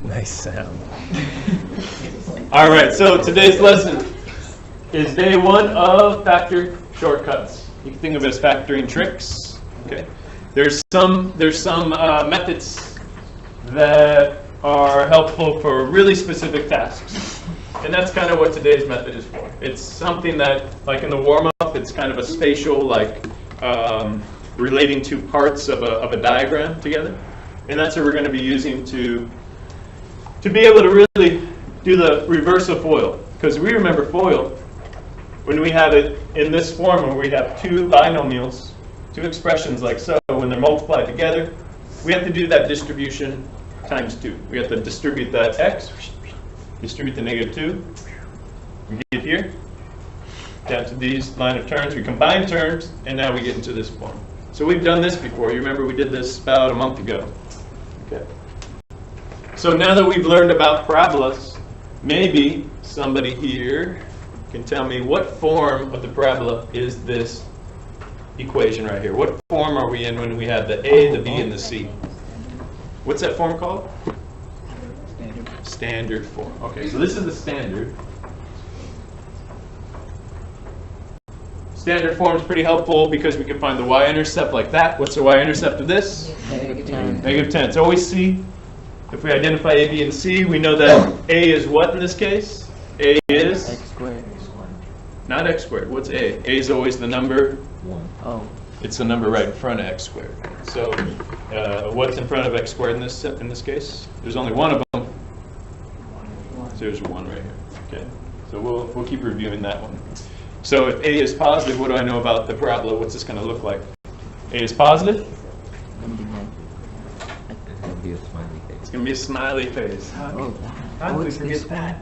Nice sound. All right, so today's lesson is day one of factor shortcuts. You can think of it as factoring tricks. Okay, there's some methods that are helpful for really specific tasks, and that's kind of what today's method is for. It's something that, like in the warm-up, it's kind of a spatial, like relating two parts of a diagram together, and that's what we're going to be using to be able to really do the reverse of FOIL. Because we remember FOIL, when we have it in this form where we have two binomials, two expressions like so, when they're multiplied together, we have to do that distribution times 2. We have to distribute that x, distribute the -2. We get here, down to these line of terms. We combine terms, and now we get into this form. So we've done this before. You remember we did this about a month ago. Okay. So now that we've learned about parabolas, maybe somebody here can tell me what form of the parabola is this equation right here. What form are we in when we have the A, the B, and the C? What's that form called? Standard form. Okay, so this is the standard. Standard form is pretty helpful because we can find the y-intercept like that. What's the y-intercept of this? -10. -10. It's always C. If we identify A, B, and C, we know that A is what in this case? A is? X squared. Not x squared. What's A? A is always the number. 1. Oh. It's the number right in front of x squared. So what's in front of x squared in this case? There's only one of them. So there's 1 right here. Okay. So we'll keep reviewing that one. So if A is positive, what do I know about the parabola? What's this going to look like? A is positive? It's going to be a smiley face. How did we forget that?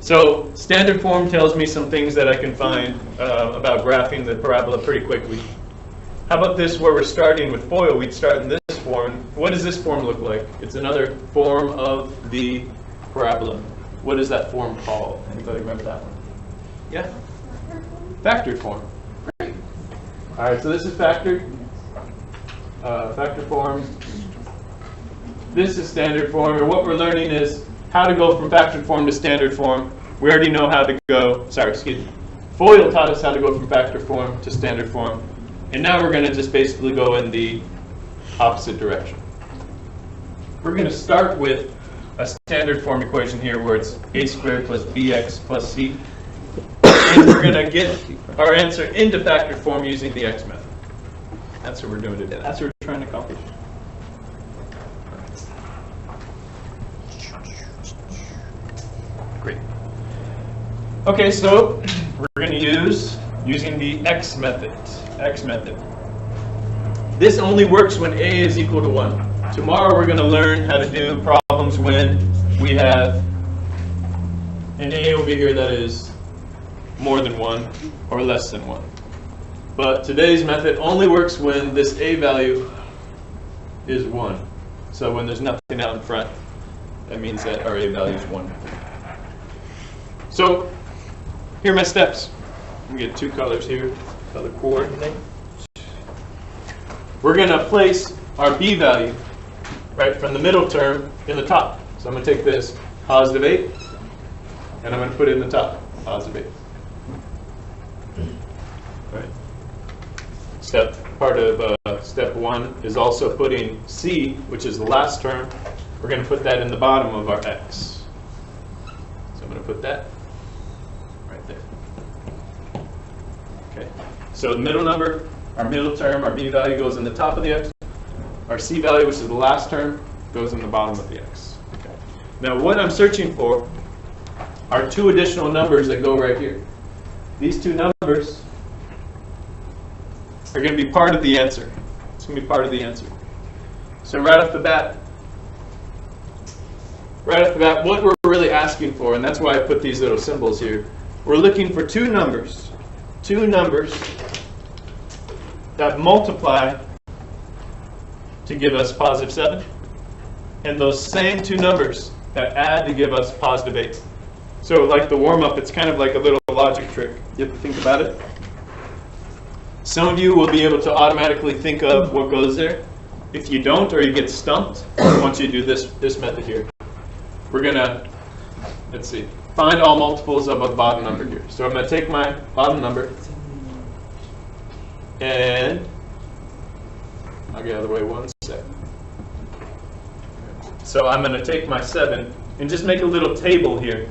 So standard form tells me some things that I can find about graphing the parabola pretty quickly. How about this, where we're starting with FOIL? We'd start in this form. What does this form look like? It's another form of the parabola. What is that form called? Anybody remember that one? Yeah? Factored form. Great. All right, so this is factored. Factor form. This is standard form, and what we're learning is how to go from factored form to standard form. We already know how to go, FOIL taught us how to go from factor form to standard form, and now we're going to just basically go in the opposite direction. We're going to start with a standard form equation here where it's a squared plus bx plus c, and we're going to get our answer into factored form using the x method. That's what we're doing today. That's what we're trying to accomplish. Great. Okay, so we're going to using the x method. This only works when a is equal to 1. Tomorrow we're going to learn how to do problems when we have an a over here that is more than 1 or less than 1. But today's method only works when this a value is 1. So when there's nothing out in front, that means that our a value is 1. So here are my steps. We get 2 colors here, color coordinate. We're going to place our b value right from the middle term in the top. So I'm going to take this positive 8, and I'm going to put it in the top, positive 8. Right. Part of step 1 is also putting c, which is the last term. We're going to put that in the bottom of our x. So I'm going to put that right there. Okay. So the middle number, our middle term, our b value goes in the top of the x. Our c value, which is the last term, goes in the bottom of the x. Okay. Now what I'm searching for are 2 additional numbers that go right here. These 2 numbers are going to be part of the answer. It's going to be part of the answer. So right off the bat, what we're really asking for, and that's why I put these little symbols here, we're looking for 2 numbers that multiply to give us positive 7, and those same 2 numbers that add to give us positive 8. So like the warm-up, it's kind of like a little logic trick. You have to think about it. Some of you will be able to automatically think of what goes there. if you don't or you get stumped, I want you to do this method here. We're going to, let's see, find all multiples of a bottom number here. So I'm going to take my bottom number, and I'll get out of the way one sec. So I'm going to take my 7 and just make a little table here.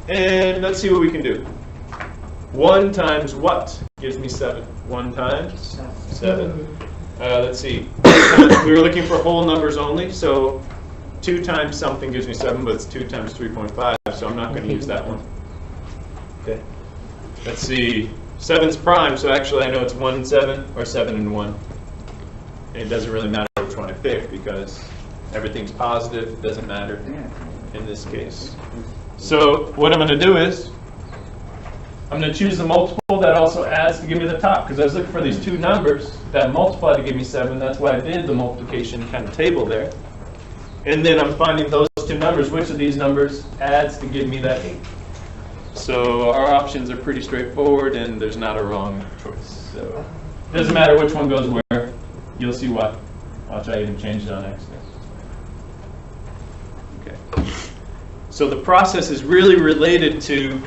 And let's see what we can do. 1 times what gives me 7? 1 times 7. Let's see. We were looking for whole numbers only, so 2 times something gives me 7, but it's 2 times 3.5, so I'm not going to use that one. Okay. Let's see. 7's prime, so actually I know it's 1 and 7 or 7 and 1. And it doesn't really matter which one I pick because everything's positive. It doesn't matter in this case. So what I'm going to do is I'm going to choose the multiple that also adds to give me the top, because I was looking for these 2 numbers that multiply to give me 7. That's why I did the multiplication kind of table there. And then I'm finding those 2 numbers. Which of these numbers adds to give me that 8? So our options are pretty straightforward, and there's not a wrong choice. So it doesn't matter which one goes where. You'll see why. Watch, I even changed it on accident. Okay. So the process is really related to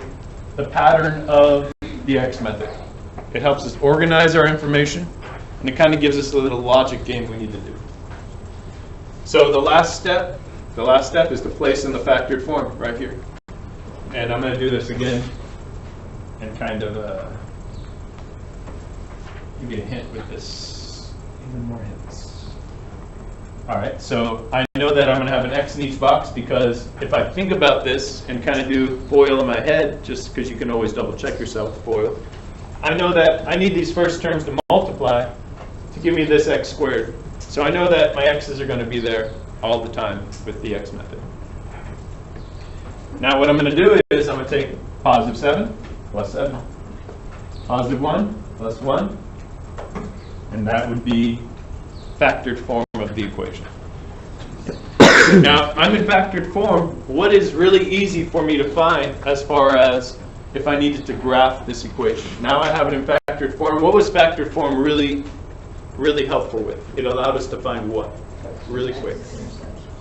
the pattern of the X method. It helps us organize our information, and it kind of gives us a little logic game we need to do. So the last step is to place in the factored form right here. And I'm going to do this again and kind of give you a hint with this. Even more hints. All right, so I know that I'm going to have an X in each box because if I think about this and kind of do FOIL in my head, just because you can always double check yourself with FOIL, I know that I need these first terms to multiply to give me this X squared. So I know that my X's are going to be there all the time with the X method. Now what I'm going to do is I'm going to take positive 7 plus 7, positive 1 plus 1, and that would be factored form of the equation. Now, I'm in factored form. What is really easy for me to find as far as if I needed to graph this equation? Now I have it in factored form. What was factored form really helpful with? It allowed us to find what? Really quick.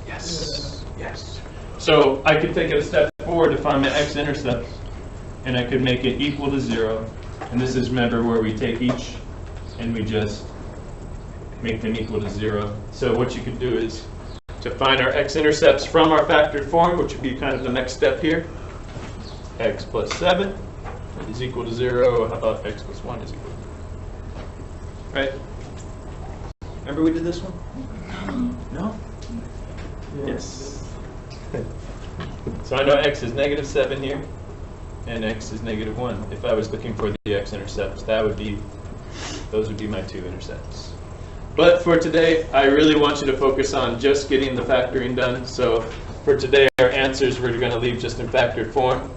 Yes. Yes. So I could take it a step forward to find my x-intercepts, and I could make it equal to 0. And this is, remember, where we take each and we just make them equal to 0. So what you could do is to find our x-intercepts from our factored form, which would be kind of the next step here. X plus 7 is equal to 0. How about x plus 1 is equal to 0? Right? Remember we did this one? No? Yes. So I know x is negative 7 here, and x is negative 1. If I was looking for the x-intercepts, those would be my 2 intercepts. But for today, I really want you to focus on just getting the factoring done. So for today, our answers we're going to leave just in factored form.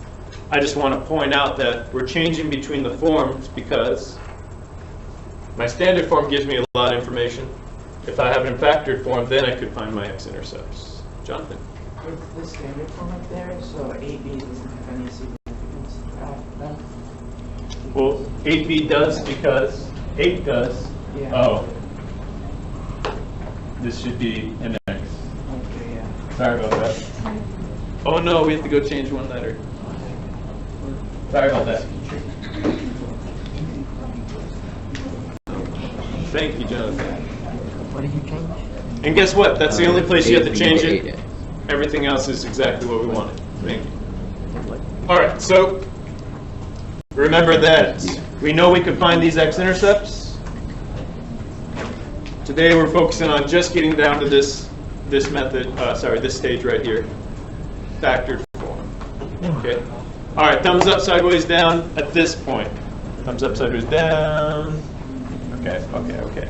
I just want to point out that we're changing between the forms because my standard form gives me a lot of information. If I have it in factored form, then I could find my x-intercepts. Jonathan? With the standard form up there, so 8b doesn't have any significance. Well, 8b does because 8 does. Yeah. Oh. This should be an x. Okay, yeah. Sorry about that. Oh no, we have to go change one letter. Sorry about that. Thank you, Jonathan. What did you change? And guess what? That's the only place you have to change it. Everything else is exactly what we wanted. Thank you. All right, so remember that we know we can find these x-intercepts. Today we're focusing on just getting down to this method, this stage right here, factored form. Okay. All right, thumbs up, sideways, down at this point. Thumbs up, sideways, down. Okay.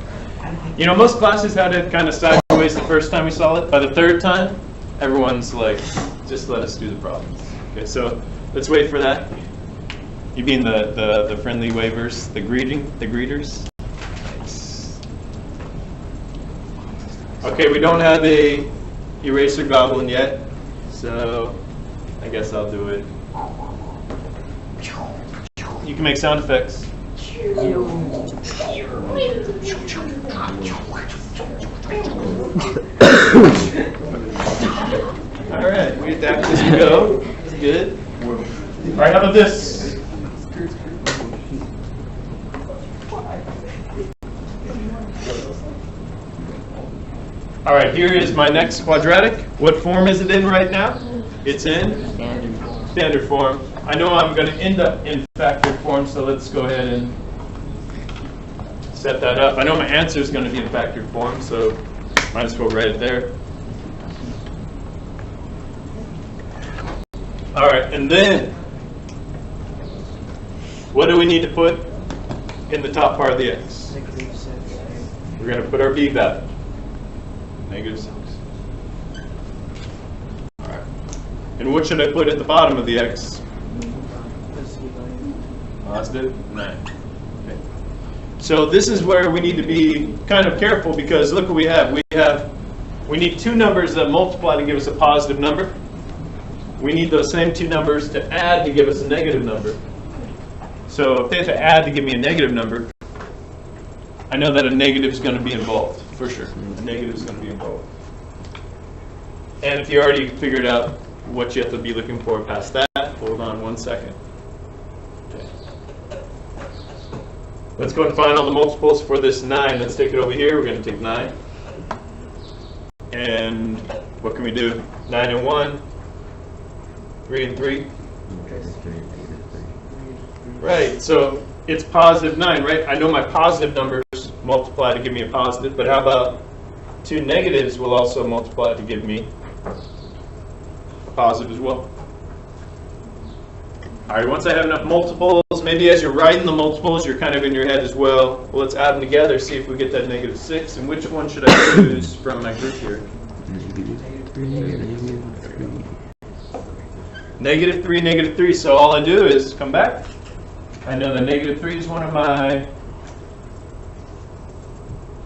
You know, most classes had it kind of sideways the first time we saw it. By the third time, everyone's like, just let us do the problems. Okay, so let's wait for that. You mean the friendly waivers, the greeters? Nice. Okay, we don't have a eraser goblin yet, so I guess I'll do it. You can make sound effects. All right, we adapt as we go. That's good. All right, how about this? All right, here is my next quadratic. What form is it in right now? It's in standard form. I know I'm going to end up in factored form, so let's go ahead and set that up. I know my answer is going to be in factored form, so might as well write it there. All right, and then what do we need to put in the top part of the x? We're going to put our b value. -6. All right. And what should I put at the bottom of the x? Positive 9. Okay. So this is where we need to be kind of careful, because look what we have. We need two numbers that multiply to give us a positive number. We need those same two numbers to add to give us a negative number. So if they have to add to give me a negative number, I know that a negative is going to be involved, for sure. A negative is going to be involved. And if you already figured out what you have to be looking for past that, hold on 1 second. Okay. Let's go and find all the multiples for this 9. Let's take it over here. We're going to take 9. And what can we do? 9 and 1. 3 and 3. Right, so it's positive 9, right? I know my positive numbers multiply to give me a positive, but how about two negatives will also multiply to give me a positive as well? All right, once I have enough multiples, maybe as you're writing the multiples, you're kind of in your head as well. Well, let's add them together, see if we get that -6. And which one should I choose from my group here? -3, -3. So all I do is come back. I know that -3 is one of my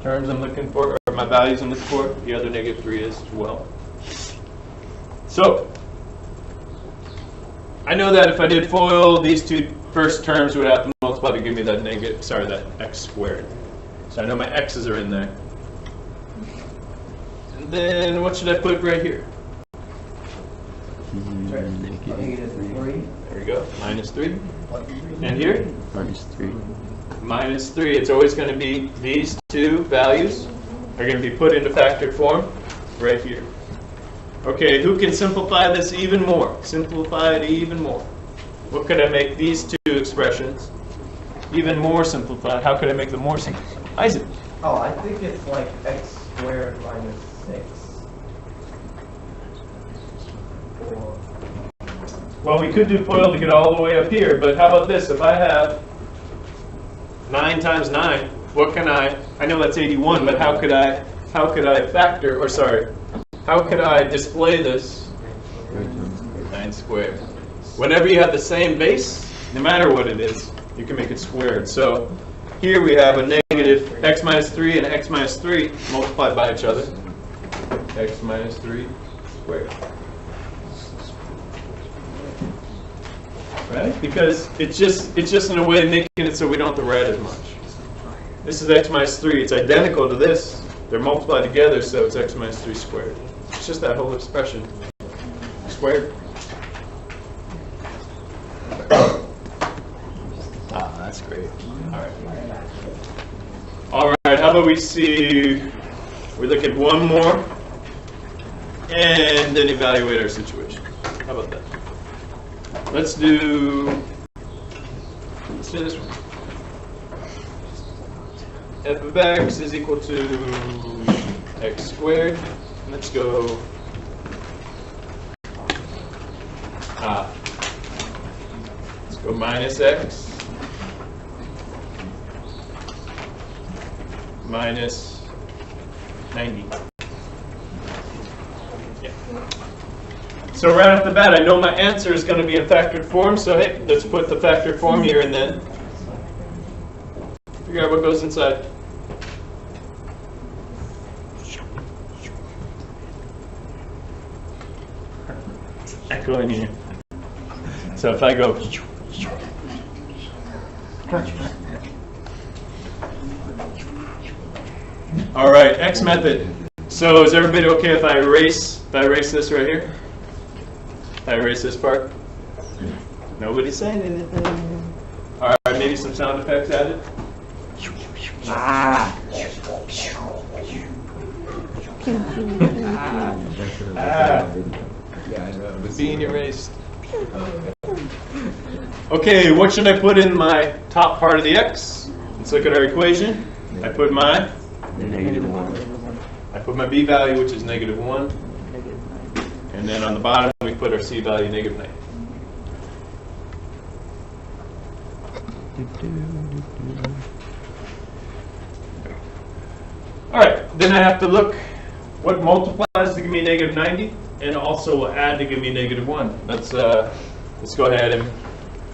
terms I'm looking for, or my values I'm looking for. The other -3 is as well. So I know that if I did FOIL, these two first terms would have to multiply to give me that that x squared. So I know my x's are in there. And then what should I put right here? -3. There we go, -3. And here? -3. -3. It's always going to be these two values are going to be put into factored form right here. Okay, who can simplify this even more? Simplify it even more. What could I make these two expressions even more simplified? How could I make them more simplified? Isaac. Oh, I think it's like x squared minus 6. Or Well, we could do FOIL to get all the way up here, but how about this? If I have 9 times 9, what can I know that's 81, but how could I factor, or sorry, how could I display this 9 squared? Whenever you have the same base, no matter what it is, you can make it squared. So here we have a negative x minus 3 and x minus 3 multiplied by each other. X minus 3 squared. Right? Because it's just in a way of making it so we don't have to write as much. This is x minus 3. It's identical to this. They're multiplied together, so it's x minus 3 squared. It's just that whole expression squared. Ah, that's great. All right. All right, how about we look at one more and then evaluate our situation. How about that? Let's do this one. F of x is equal to x squared. Let's go. Let's go minus x minus 90. Yeah. So right off the bat, I know my answer is going to be in factored form. So hey, let's put the factored form here and then figure out what goes inside. Echo in here. So if I go, All right, X method. So is everybody okay if I erase this right here? If I erase this part? Nobody's saying anything. All right, maybe some sound effects added. Being erased. Okay, what should I put in my top part of the X? Let's look at our equation. I put my -1. I put my B value, which is -1. And then on the bottom, we put our C value, -9. All right, then I have to look what multiplies to give me -90, and also will add to give me -1. Let's go ahead and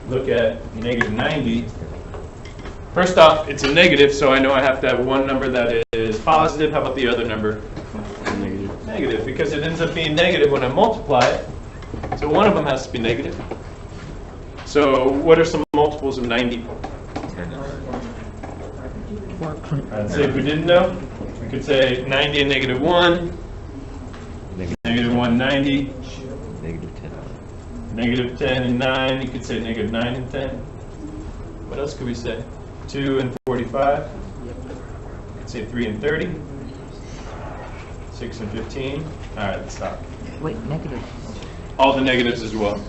look at -90. First off, it's a negative, so I know I have to have one number that is positive. How about the other number? Negative, because it ends up being negative when I multiply it. So one of them has to be negative. So what are some multiples of 90? I'd say if we didn't know, we could say 90 and -1, -1, 90, -10. -10 and 9, you could say -9 and 10. What else could we say? 2 and 45. You could say 3 and 30. 6 and 15. All right, let's stop. Wait, negative. All the negatives as well.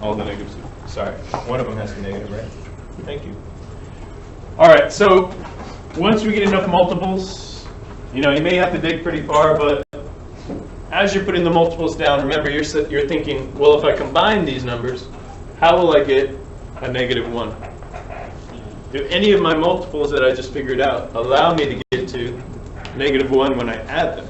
All the negatives. Sorry. One of them has to be negative, right? Thank you. All right, so once we get enough multiples, you may have to dig pretty far, but as you're putting the multiples down, remember you're thinking, well, if I combine these numbers, how will I get a -1? Do any of my multiples that I just figured out allow me to get to -1 when I add them?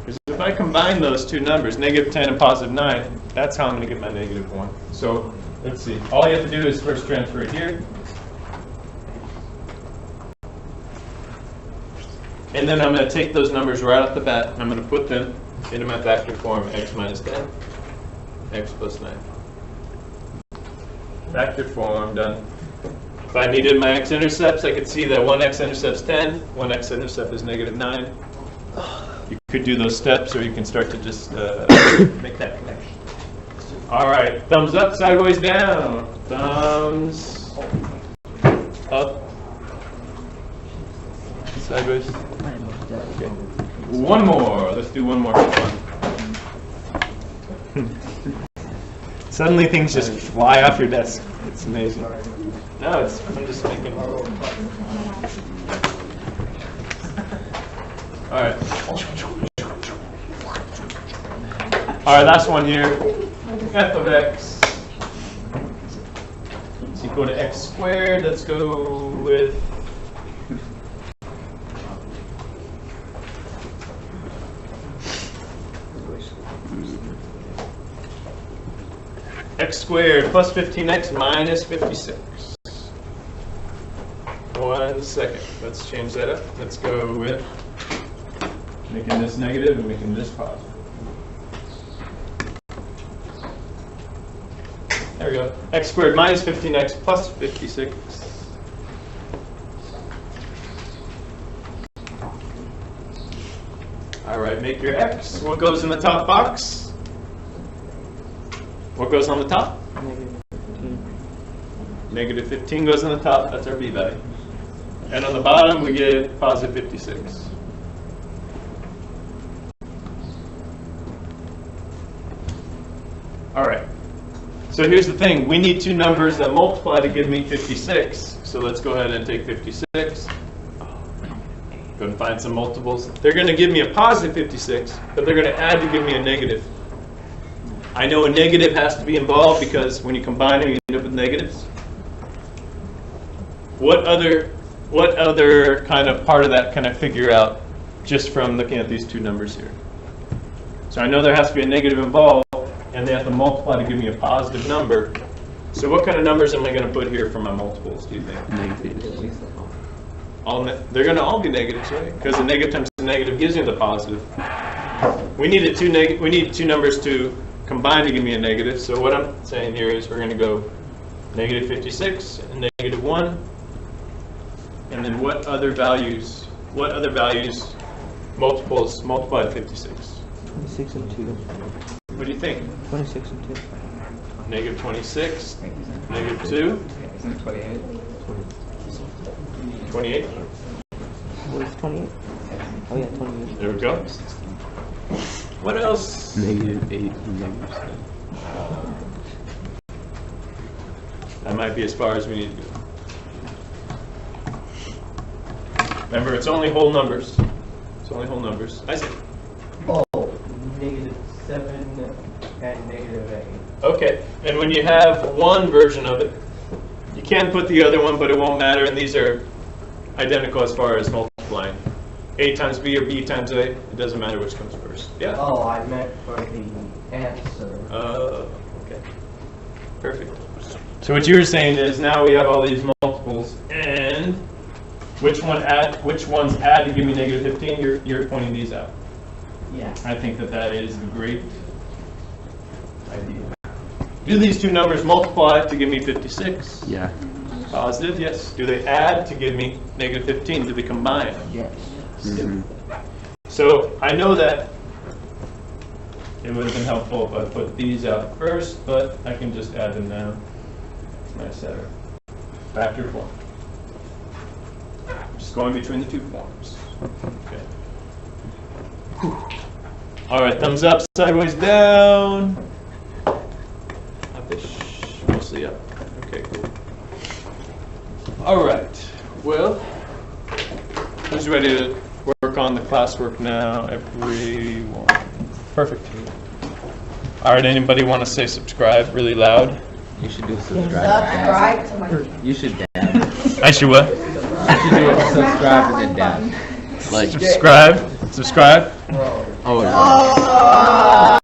Because if I combine those two numbers, -10 and +9, that's how I'm going to get my -1. So let's see. All you have to do is first transfer it here. And then I'm going to take those numbers right off the bat, and I'm going to put them into my factor form, x minus 10, x plus 9. Factor form, done. If I needed my x-intercepts, I could see that one x-intercept's 10, one x-intercept is -9. You could do those steps, or you can start to just make that connection. All right, thumbs up, sideways down. Thumbs up, sideways. Okay. One more. Let's do one more for fun. Suddenly things just fly off your desk. It's amazing. No, I'm just making. All right. All right, last one here. F of x is equal to x squared. Let's go with x squared plus 15x minus 56. 1 second. Let's change that up. Let's go with making this negative and making this positive. There we go. X squared minus 15x plus 56. All right, make your x. What goes in the top box? What goes on the top? Negative 15 goes on the top. That's our b value. And on the bottom, we get positive 56. All right. So here's the thing. We need two numbers that multiply to give me 56. So let's go ahead and take 56. Go and find some multiples. They're going to give me a positive 56, but they're going to add to give me a negative. I know a negative has to be involved because when you combine them, you end up with negatives. What other kind of part of that can I figure out just from looking at these two numbers here? So I know there has to be a negative involved, and they have to multiply to give me a positive number. So what kind of numbers am I going to put here for my multiples, do you think? Negatives. They're going to all be negatives, right? Because a negative times a negative gives me the positive. We need two numbers to combine to give me a negative. So what I'm saying here is we're going to go negative 56 and negative 1. And then what other values multiply to 56? 26 and 2. What do you think? 26 and 2. Negative 26, negative 2, 28. What is 28? Oh yeah, 28. There we go. What else? Negative 8 and negative 7. That might be as far as we need to go. Remember, it's only whole numbers. It's only whole numbers. I see. Oh, negative 7 and negative 8. Okay, and when you have one version of it, you can put the other one, but it won't matter, and these are identical as far as multiplying. A times B or B times A, it doesn't matter which comes first. Yeah? Oh, I meant for the answer. Okay. Perfect. So what you were saying is now we have all these multiples, and which ones add to give me negative 15? You're pointing these out. Yeah. I think that is a great idea. Do these two numbers multiply to give me 56? Yeah. Positive, yes. Do they add to give me negative 15? Do they combine? Yes. Mm-hmm. So I know that it would have been helpful if I put these out first, but I can just add them now. Nice setter. Factor form. Just going between the two forms. Okay. All right, thumbs up, sideways down. Up-ish, mostly up. Okay, cool. All right, well, who's ready to work on the classwork now? Everyone. Perfect. All right, anybody want to say subscribe really loud? You should do subscribe. You should dab. I should what? You should do a subscribe and then dab. Like Subscribe. Oh no.